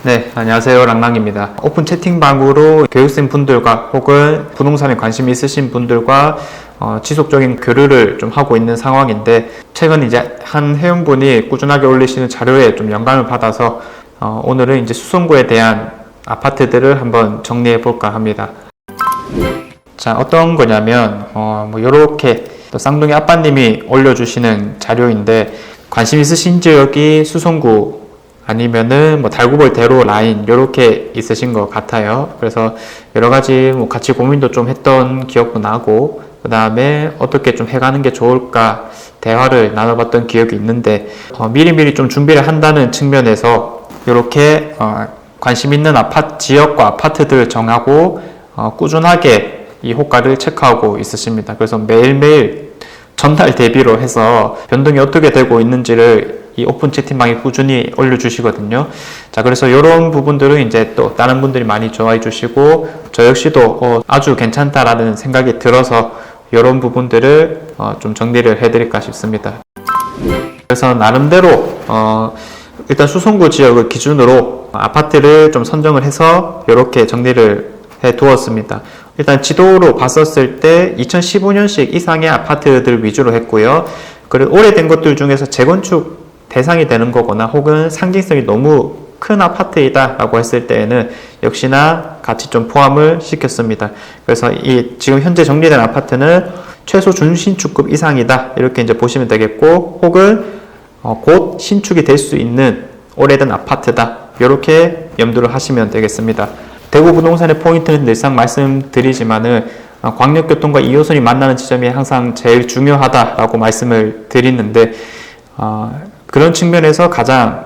네, 안녕하세요. 랑랑입니다. 오픈 채팅방으로 교육생 분들과 혹은 부동산에 관심이 있으신 분들과 지속적인 교류를 좀 하고 있는 상황인데, 최근 이제 한 회원분이 꾸준하게 올리시는 자료에 좀 영감을 받아서 오늘은 이제 수성구에 대한 아파트들을 한번 정리해 볼까 합니다. 자, 어떤 거냐면 요렇게 또 쌍둥이 아빠님이 올려주시는 자료인데, 관심 있으신 지역이 수성구 아니면은 달구벌 대로 라인 요렇게 있으신 것 같아요. 그래서 여러 가지 같이 고민도 좀 했던 기억도 나고, 그 다음에 어떻게 좀 해가는 게 좋을까 대화를 나눠봤던 기억이 있는데, 미리미리 좀 준비를 한다는 측면에서 이렇게 관심 있는 지역과 아파트들을 정하고 꾸준하게 이 호가를 체크하고 있으십니다. 그래서 매일매일 전날 대비로 해서 변동이 어떻게 되고 있는지를 이 오픈 채팅방에 꾸준히 올려주시거든요. 자, 그래서 이런 부분들은 이제 또 다른 분들이 많이 좋아해 주시고, 저 역시도 아주 괜찮다라는 생각이 들어서 이런 부분들을 좀 정리를 해드릴까 싶습니다. 그래서 나름대로 일단 수성구 지역을 기준으로 아파트를 좀 선정을 해서 이렇게 정리를 해 두었습니다. 일단 지도로 봤었을 때 2015년식 이상의 아파트들 위주로 했고요. 그리고 오래된 것들 중에서 재건축 대상이 되는 거거나 혹은 상징성이 너무 큰 아파트이다 라고 했을 때에는 역시나 같이 좀 포함을 시켰습니다. 그래서 이 지금 현재 정리된 아파트는 최소 준신축급 이상이다 이렇게 이제 보시면 되겠고, 혹은 곧 신축이 될 수 있는 오래된 아파트다 이렇게 염두를 하시면 되겠습니다. 대구 부동산의 포인트는 늘상 말씀드리지만은 광역교통과 2호선이 만나는 지점이 항상 제일 중요하다라고 말씀을 드리는데, 그런 측면에서 가장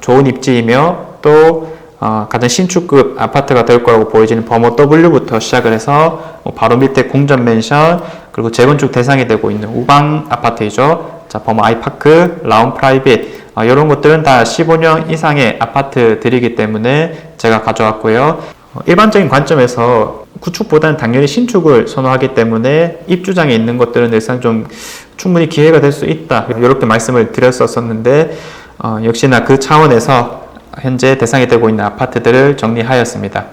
좋은 입지이며 또 가장 신축급 아파트가 될 거라고 보여지는 범어 W부터 시작을 해서 바로 밑에 공전 맨션, 그리고 재건축 대상이 되고 있는 우방 아파트이죠. 자, 범어 아이파크, 라운 프라이빗, 이런 것들은 다 15년 이상의 아파트들이기 때문에 제가 가져왔고요. 일반적인 관점에서 구축보다는 당연히 신축을 선호하기 때문에 입주장에 있는 것들은 늘상 좀 충분히 기회가 될 수 있다 이렇게 말씀을 드렸었는데, 역시나 그 차원에서 현재 대상이 되고 있는 아파트들을 정리하였습니다.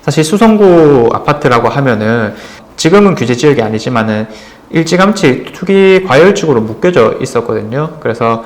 사실 수성구 아파트라고 하면은 지금은 규제 지역이 아니지만은 일찌감치 투기 과열지구로 묶여져 있었거든요. 그래서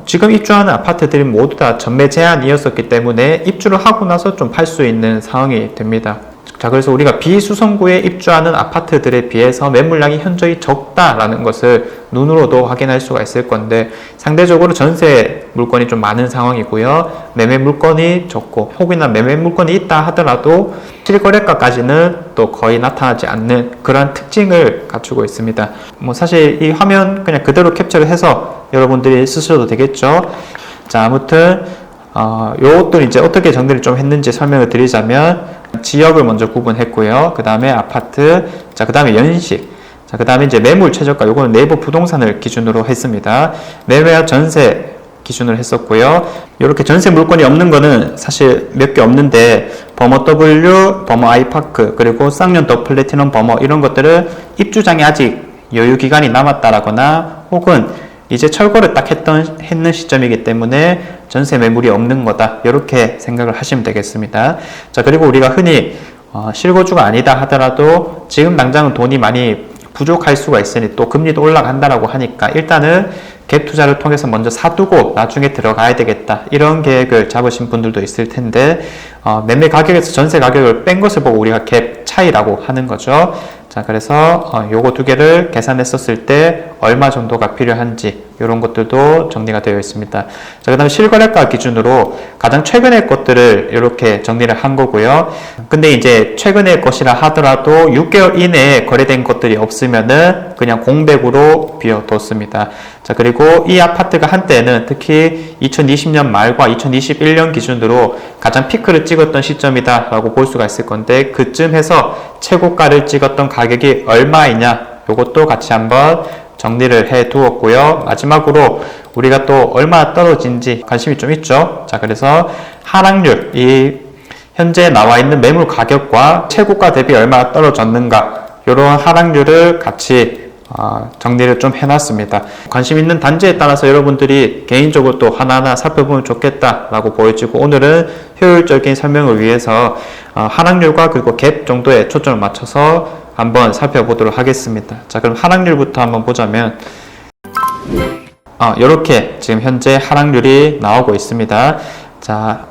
지금 입주하는 아파트들이 모두 다 전매 제한이었었기 때문에 입주를 하고 나서 좀 팔 수 있는 상황이 됩니다. 자, 그래서 우리가 비수성구에 입주하는 아파트들에 비해서 매물량이 현저히 적다라는 것을 눈으로도 확인할 수가 있을 건데, 상대적으로 전세 물건이 좀 많은 상황이고요. 매매 물건이 적고, 혹이나 매매 물건이 있다 하더라도 실거래가까지는 또 거의 나타나지 않는 그런 특징을 갖추고 있습니다. 사실 이 화면 그냥 그대로 캡처를 해서 여러분들이 쓰셔도 되겠죠. 자, 아무튼 요것들 이제 어떻게 정리를 좀 했는지 설명을 드리자면, 지역을 먼저 구분했고요. 그 다음에 아파트, 자, 그 다음에 연식, 자, 그 다음에 이제 매물 최저가, 요거는 네이버 부동산을 기준으로 했습니다. 매매와 전세 기준으로 했었고요. 이렇게 전세 물건이 없는 거는 사실 몇 개 없는데, 범어 W, 범어 아이파크, 그리고 쌍년 더 플래티넘 범어, 이런 것들은 입주장이 아직 여유 기간이 남았다라거나 혹은 이제 철거를 딱 했는 시점이기 때문에 전세 매물이 없는 거다 이렇게 생각을 하시면 되겠습니다. 자, 그리고 우리가 흔히 실거주가 아니다 하더라도 지금 당장은 돈이 많이 부족할 수가 있으니 또 금리도 올라간다라고 하니까 일단은 갭 투자를 통해서 먼저 사두고 나중에 들어가야 되겠다 이런 계획을 잡으신 분들도 있을 텐데, 매매 가격에서 전세 가격을 뺀 것을 보고 우리가 갭 차이라고 하는 거죠. 자, 그래서 요거 두 개를 계산했었을 때 얼마 정도가 필요한지 이런 것들도 정리가 되어 있습니다. 자, 그 다음에 실거래가 기준으로 가장 최근의 것들을 이렇게 정리를 한 거고요. 근데 이제 최근의 것이라 하더라도 6개월 이내에 거래된 것들이 없으면은 그냥 공백으로 비워뒀습니다. 자, 그리고 이 아파트가 한때는 특히 2020년 말과 2021년 기준으로 가장 피크를 찍었던 시점이다 라고 볼 수가 있을 건데, 그쯤 해서 최고가를 찍었던 가격이 얼마이냐 요것도 같이 한번 정리를 해 두었고요. 마지막으로 우리가 또 얼마 떨어진지 관심이 좀 있죠. 자, 그래서 하락률, 이 현재 나와 있는 매물 가격과 최고가 대비 얼마나 떨어졌는가 이런 하락률을 같이 정리를 좀 해놨습니다. 관심 있는 단지에 따라서 여러분들이 개인적으로 또 하나하나 살펴보면 좋겠다라고 보여지고, 오늘은 효율적인 설명을 위해서 하락률과 그리고 갭 정도에 초점을 맞춰서 한번 살펴보도록 하겠습니다. 자, 그럼 하락률부터 한번 보자면 이렇게 지금 현재 하락률이 나오고 있습니다. 자,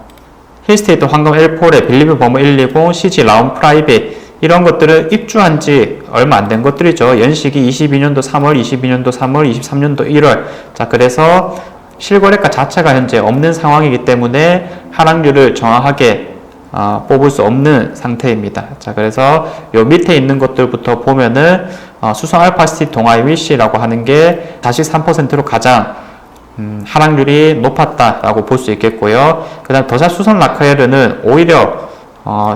힐스테이트 황금 L4에 빌리브 버머 120, CG 라운 프라이빗, 이런 것들은 입주한 지 얼마 안 된 것들이죠. 연식이 22년도 3월, 22년도 3월, 23년도 1월. 자, 그래서 실거래가 자체가 현재 없는 상황이기 때문에 하락률을 정확하게 뽑을 수 없는 상태입니다. 자, 그래서 요 밑에 있는 것들부터 보면은 수성 알파시티 동아이 위시라고 하는 게 43%로 가장 하락률이 높았다라고 볼 수 있겠고요. 그 다음 더샵 수성 라카에르는 오히려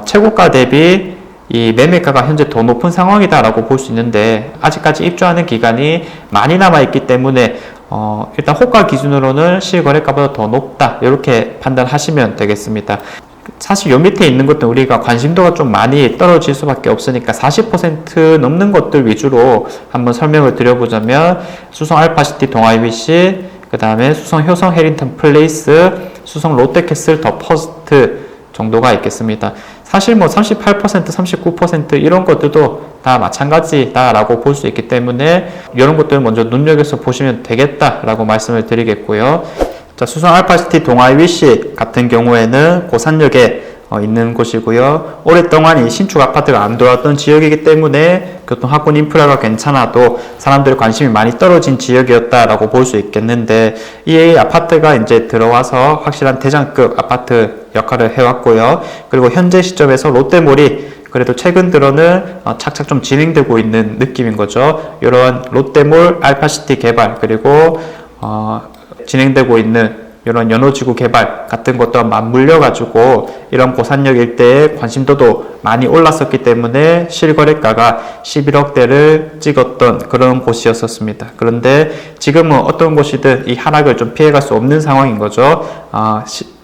최고가 대비 이 매매가가 현재 더 높은 상황이다라고 볼 수 있는데, 아직까지 입주하는 기간이 많이 남아있기 때문에 일단 호가 기준으로는 실거래가보다 더 높다, 이렇게 판단하시면 되겠습니다. 사실 요 밑에 있는 것들은 우리가 관심도가 좀 많이 떨어질 수밖에 없으니까 40% 넘는 것들 위주로 한번 설명을 드려보자면, 수성 알파시티 동아이 위시, 그 다음에 수성 효성 해링턴 플레이스, 수성 롯데캐슬 더 퍼스트 정도가 있겠습니다. 사실 뭐 38%, 39% 이런 것들도 다 마찬가지다라고 볼 수 있기 때문에 이런 것들 먼저 눈여겨서 보시면 되겠다라고 말씀을 드리겠고요. 자, 수성 알파시티 동아이 위시 같은 경우에는 고산역에 있는 곳이고요. 오랫동안 이 신축 아파트가 안 들어왔던 지역이기 때문에 교통합본 인프라가 괜찮아도 사람들의 관심이 많이 떨어진 지역이었다라고 볼 수 있겠는데, 이 아파트가 이제 들어와서 확실한 대장급 아파트 역할을 해왔고요. 그리고 현재 시점에서 롯데몰이 그래도 최근 들어는 착착 좀 진행되고 있는 느낌인 거죠. 이런 롯데몰 알파시티 개발, 그리고 진행되고 있는 이런 연호지구 개발 같은 것도 맞물려 가지고 이런 고산역 일대에 관심도도 많이 올랐었기 때문에 실거래가가 11억대를 찍었던 그런 곳이었습니다. 그런데 지금은 어떤 곳이든 이 하락을 좀 피해갈 수 없는 상황인 거죠.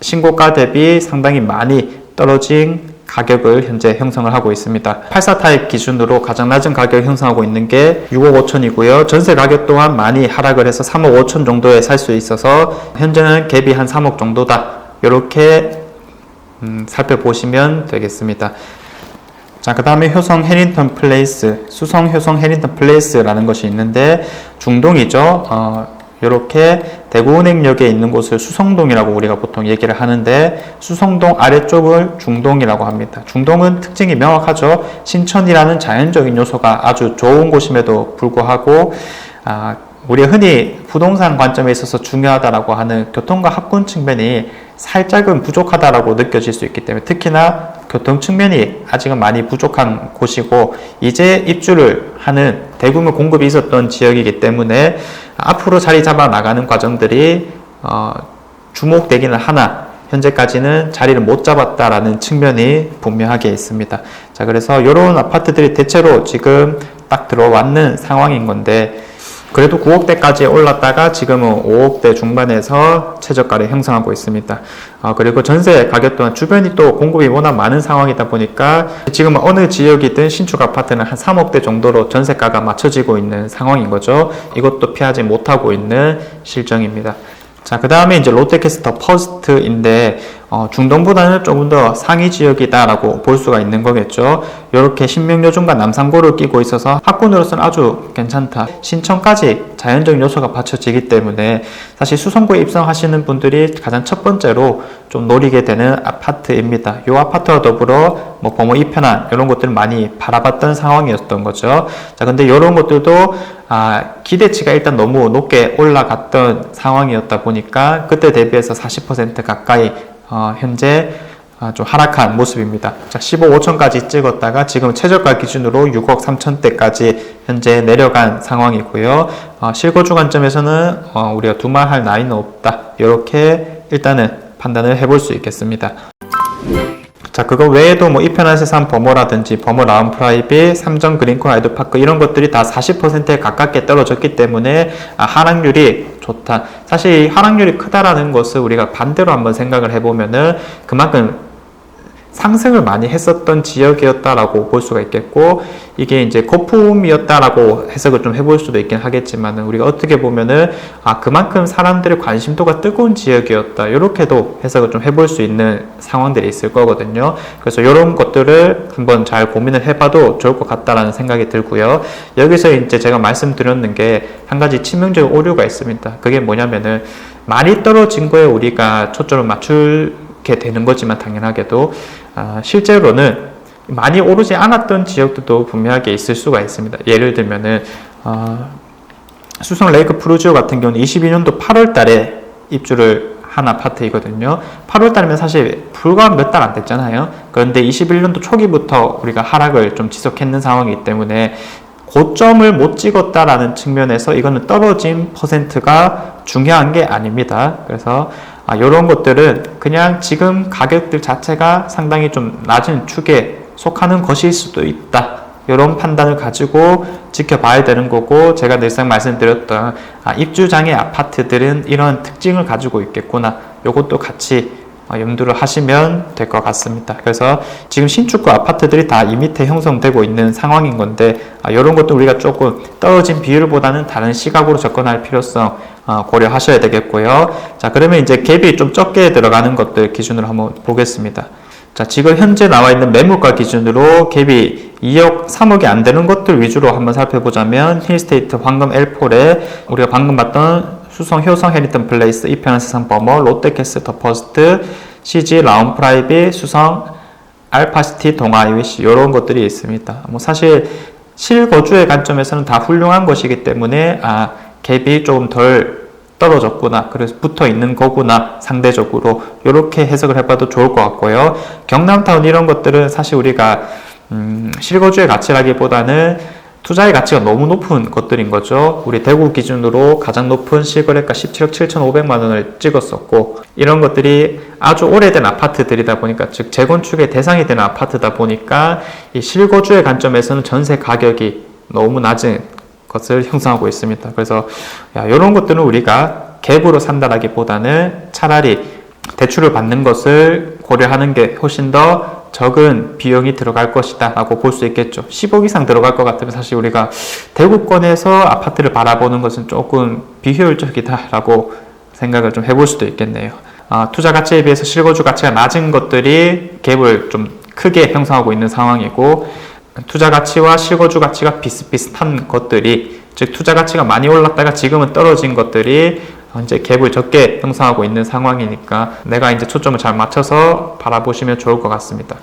신고가 대비 상당히 많이 떨어진 가격을 현재 형성을 하고 있습니다. 84 타입 기준으로 가장 낮은 가격을 형성하고 있는 게 6억 5천이고요. 전세 가격 또한 많이 하락을 해서 3억 5천 정도에 살 수 있어서 현재는 갭이 한 3억 정도다, 이렇게 살펴보시면 되겠습니다. 자, 그 다음에 효성 해링턴 플레이스, 수성 효성 해링턴 플레이스라는 것이 있는데 중동이죠. 이렇게 대구은행역에 있는 곳을 수성동이라고 우리가 보통 얘기를 하는데, 수성동 아래쪽을 중동이라고 합니다. 중동은 특징이 명확하죠. 신천이라는 자연적인 요소가 아주 좋은 곳임에도 불구하고 우리가 흔히 부동산 관점에 있어서 중요하다라고 하는 교통과 학군 측면이 살짝은 부족하다라고 느껴질 수 있기 때문에, 특히나 교통 측면이 아직은 많이 부족한 곳이고 이제 입주를 하는 대규모 공급이 있었던 지역이기 때문에 앞으로 자리 잡아 나가는 과정들이 주목되기는 하나 현재까지는 자리를 못 잡았다라는 측면이 분명하게 있습니다. 자, 그래서 이런 아파트들이 대체로 지금 딱 들어왔는 상황인 건데, 그래도 9억대까지 올랐다가 지금은 5억대 중반에서 최저가를 형성하고 있습니다. 그리고 전세 가격 또한 주변이 또 공급이 워낙 많은 상황이다 보니까 지금은 어느 지역이든 신축 아파트는 한 3억대 정도로 전세가가 맞춰지고 있는 상황인 거죠. 이것도 피하지 못하고 있는 실정입니다. 자, 그 다음에 이제 롯데캐슬 더 퍼스트인데 중동보다는 조금 더 상위 지역이다라고 볼 수가 있는 거겠죠. 이렇게 신명요즘과 남산고를 끼고 있어서 학군으로서는 아주 괜찮다. 신천까지 자연적인 요소가 받쳐지기 때문에 사실 수성구에 입성하시는 분들이 가장 첫 번째로 좀 노리게 되는 아파트입니다. 이 아파트와 더불어 뭐 범어 이편한 이런 것들을 많이 바라봤던 상황이었던 거죠. 자, 근데 이런 것들도 기대치가 일단 너무 높게 올라갔던 상황이었다 보니까 그때 대비해서 40% 가까이 현재 좀 하락한 모습입니다. 자, 15억 5천까지 찍었다가 지금 최저가 기준으로 6억 3천대까지 현재 내려간 상황이고요. 실거주 관점에서는 우리가 두말할 나위는 없다, 이렇게 일단은 판단을 해볼 수 있겠습니다. 자, 그거 외에도 뭐 이편한 세상 버머라든지 버머 라운 프라이빗, 삼정 그린콘 아이드파크 이런 것들이 다 40%에 가깝게 떨어졌기 때문에 하락률이 좋다. 사실 하락률이 크다라는 것을 우리가 반대로 한번 생각을 해보면은 그만큼 상승을 많이 했었던 지역이었다라고 볼 수가 있겠고, 이게 이제 거품이었다라고 해석을 좀 해볼 수도 있긴 하겠지만, 우리가 어떻게 보면은 그만큼 사람들의 관심도가 뜨거운 지역이었다, 이렇게도 해석을 좀 해볼 수 있는 상황들이 있을 거거든요. 그래서 이런 것들을 한번 잘 고민을 해봐도 좋을 것 같다라는 생각이 들고요. 여기서 이제 제가 말씀드렸는 게 한 가지 치명적인 오류가 있습니다. 그게 뭐냐면은 많이 떨어진 거에 우리가 초점을 맞추게 되는 거지만, 당연하게도 실제로는 많이 오르지 않았던 지역들도 분명하게 있을 수가 있습니다. 예를 들면은 수성 레이크 프루지오 같은 경우는 22년도 8월 달에 입주를 한 아파트이거든요. 8월 달이면 사실 불과 몇 달 안 됐잖아요. 그런데 21년도 초기부터 우리가 하락을 좀 지속했는 상황이기 때문에 고점을 못 찍었다라는 측면에서 이거는 떨어진 퍼센트가 중요한 게 아닙니다. 그래서 이런 것들은 그냥 지금 가격들 자체가 상당히 좀 낮은 축에 속하는 것일 수도 있다, 이런 판단을 가지고 지켜봐야 되는 거고, 제가 늘상 말씀드렸던 입주장의 아파트들은 이런 특징을 가지고 있겠구나, 이것도 같이 염두를 하시면 될 것 같습니다. 그래서 지금 신축구 아파트들이 다 이 밑에 형성되고 있는 상황인 건데, 이런 것도 우리가 조금 떨어진 비율보다는 다른 시각으로 접근할 필요성 고려하셔야 되겠고요. 자, 그러면 이제 갭이 좀 적게 들어가는 것들 기준으로 한번 보겠습니다. 자, 지금 현재 나와 있는 매물가 기준으로 갭이 2억, 3억이 안 되는 것들 위주로 한번 살펴보자면, 힐스테이트 황금 L4에 우리가 방금 봤던 수성 효성 해리턴 플레이스, 이편한 세상 버머, 롯데캐슬 더 퍼스트, CG 라운 프라이빗, 수성 알파시티 동아 IWC, 이런 것들이 있습니다. 뭐 사실 실거주의 관점에서는 다 훌륭한 것이기 때문에 갭이 조금 덜 떨어졌구나, 그래서 붙어 있는 거구나, 상대적으로 이렇게 해석을 해봐도 좋을 것 같고요. 경남타운 이런 것들은 사실 우리가 실거주의 가치라기보다는 투자의 가치가 너무 높은 것들인 거죠. 우리 대구 기준으로 가장 높은 실거래가 17억 7,500만 원을 찍었었고, 이런 것들이 아주 오래된 아파트들이다 보니까, 즉 재건축의 대상이 되는 아파트다 보니까 이 실거주의 관점에서는 전세 가격이 너무 낮은 것을 형성하고 있습니다. 그래서 이런 것들은 우리가 갭으로 산다라기보다는 차라리 대출을 받는 것을 고려하는 게 훨씬 더 적은 비용이 들어갈 것이다 라고 볼 수 있겠죠. 10억 이상 들어갈 것 같으면 사실 우리가 대구권에서 아파트를 바라보는 것은 조금 비효율적이다 라고 생각을 좀 해볼 수도 있겠네요. 투자 가치에 비해서 실거주 가치가 낮은 것들이 갭을 좀 크게 형성하고 있는 상황이고, 투자 가치와 실거주 가치가 비슷비슷한 것들이, 즉 투자 가치가 많이 올랐다가 지금은 떨어진 것들이 이제 갭을 적게 형성하고 있는 상황이니까 내가 이제 초점을 잘 맞춰서 바라보시면 좋을 것 같습니다.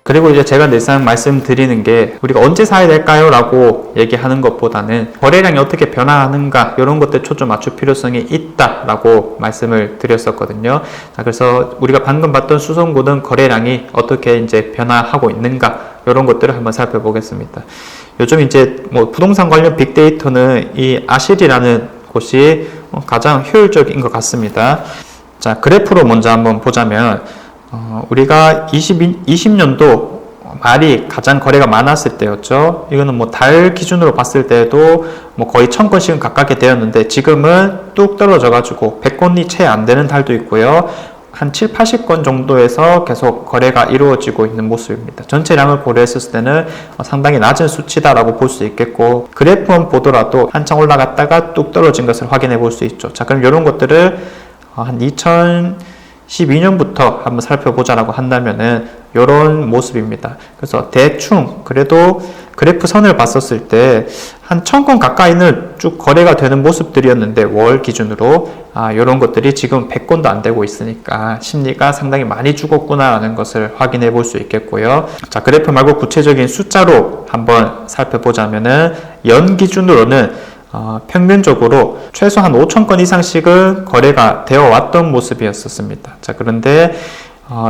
그리고 이제 제가 늘상 말씀드리는 게, 우리가 언제 사야 될까요? 라고 얘기하는 것보다는 거래량이 어떻게 변화하는가, 이런 것들 초점 맞출 필요성이 있다 라고 말씀을 드렸었거든요. 자, 그래서 우리가 방금 봤던 수성구는 거래량이 어떻게 이제 변화하고 있는가, 이런 것들을 한번 살펴보겠습니다. 요즘 이제 뭐 부동산 관련 빅데이터는 이 아실이라는 곳이 가장 효율적인 것 같습니다. 자, 그래프로 먼저 한번 보자면, 우리가 20년도 말이 가장 거래가 많았을 때였죠. 이거는 뭐 달 기준으로 봤을 때도 뭐 거의 1000건씩은 가깝게 되었는데, 지금은 뚝 떨어져 가지고 100건이 채 안 되는 달도 있고요. 한 7, 80건 정도에서 계속 거래가 이루어지고 있는 모습입니다. 전체량을 고려했을 때는 상당히 낮은 수치다라고 볼 수 있겠고, 그래프만 보더라도 한창 올라갔다가 뚝 떨어진 것을 확인해 볼 수 있죠. 자, 그럼 이런 것들을 한 2012년부터 한번 살펴보자라고 한다면은 이런 모습입니다. 그래서 대충 그래도 그래프 선을 봤었을 때 한 1000건 가까이는 쭉 거래가 되는 모습들이었는데, 월 기준으로 이런 것들이 지금 100건도 안 되고 있으니까 심리가 상당히 많이 죽었구나라는 것을 확인해 볼 수 있겠고요. 자, 그래프 말고 구체적인 숫자로 한번 살펴보자면은 연 기준으로는 평균적으로 최소 한 5,000건 이상씩은 거래가 되어 왔던 모습이었습니다. 자, 그런데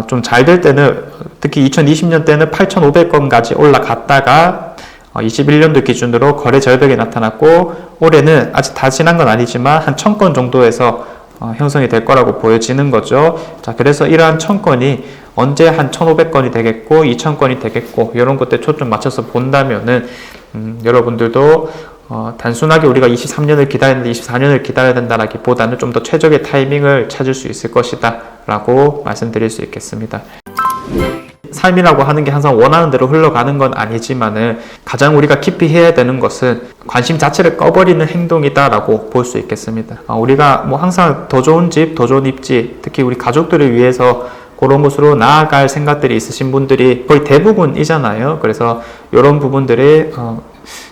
좀 잘 될 때는, 특히 2020년 때는 8,500건까지 올라갔다가 21년도 기준으로 거래 절벽이 나타났고, 올해는 아직 다 지난 건 아니지만 한 1000건 정도에서 형성이 될 거라고 보여지는 거죠. 자, 그래서 이러한 1000건이 언제 한 1500건이 되겠고 2000건이 되겠고, 이런 것들 초점 맞춰서 본다면은 여러분들도 단순하게 우리가 23년을 기다리는데 24년을 기다려야 된다라기보다는 좀 더 최적의 타이밍을 찾을 수 있을 것이다 라고 말씀드릴 수 있겠습니다. 삶이라고 하는 게 항상 원하는 대로 흘러가는 건 아니지만은 가장 우리가 깊이 해야 되는 것은 관심 자체를 꺼버리는 행동이다라고 볼 수 있겠습니다. 우리가 뭐 항상 더 좋은 집, 더 좋은 입지, 특히 우리 가족들을 위해서 그런 곳으로 나아갈 생각들이 있으신 분들이 거의 대부분이잖아요. 그래서 이런 부분들이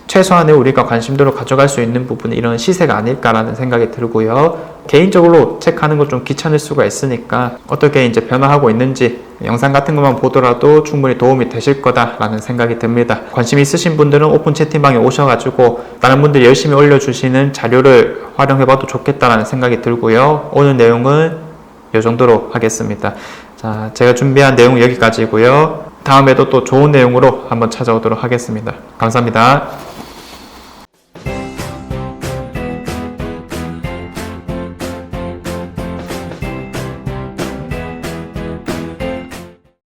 최소한의 우리가 관심도를 가져갈 수 있는 부분이 이런 시세가 아닐까라는 생각이 들고요. 개인적으로 체크하는 건 좀 귀찮을 수가 있으니까 어떻게 이제 변화하고 있는지 영상 같은 것만 보더라도 충분히 도움이 되실 거다라는 생각이 듭니다. 관심 있으신 분들은 오픈 채팅방에 오셔가지고 다른 분들이 열심히 올려주시는 자료를 활용해봐도 좋겠다라는 생각이 들고요. 오늘 내용은 이 정도로 하겠습니다. 자, 제가 준비한 내용은 여기까지고요. 다음에도 또 좋은 내용으로 한번 찾아오도록 하겠습니다. 감사합니다.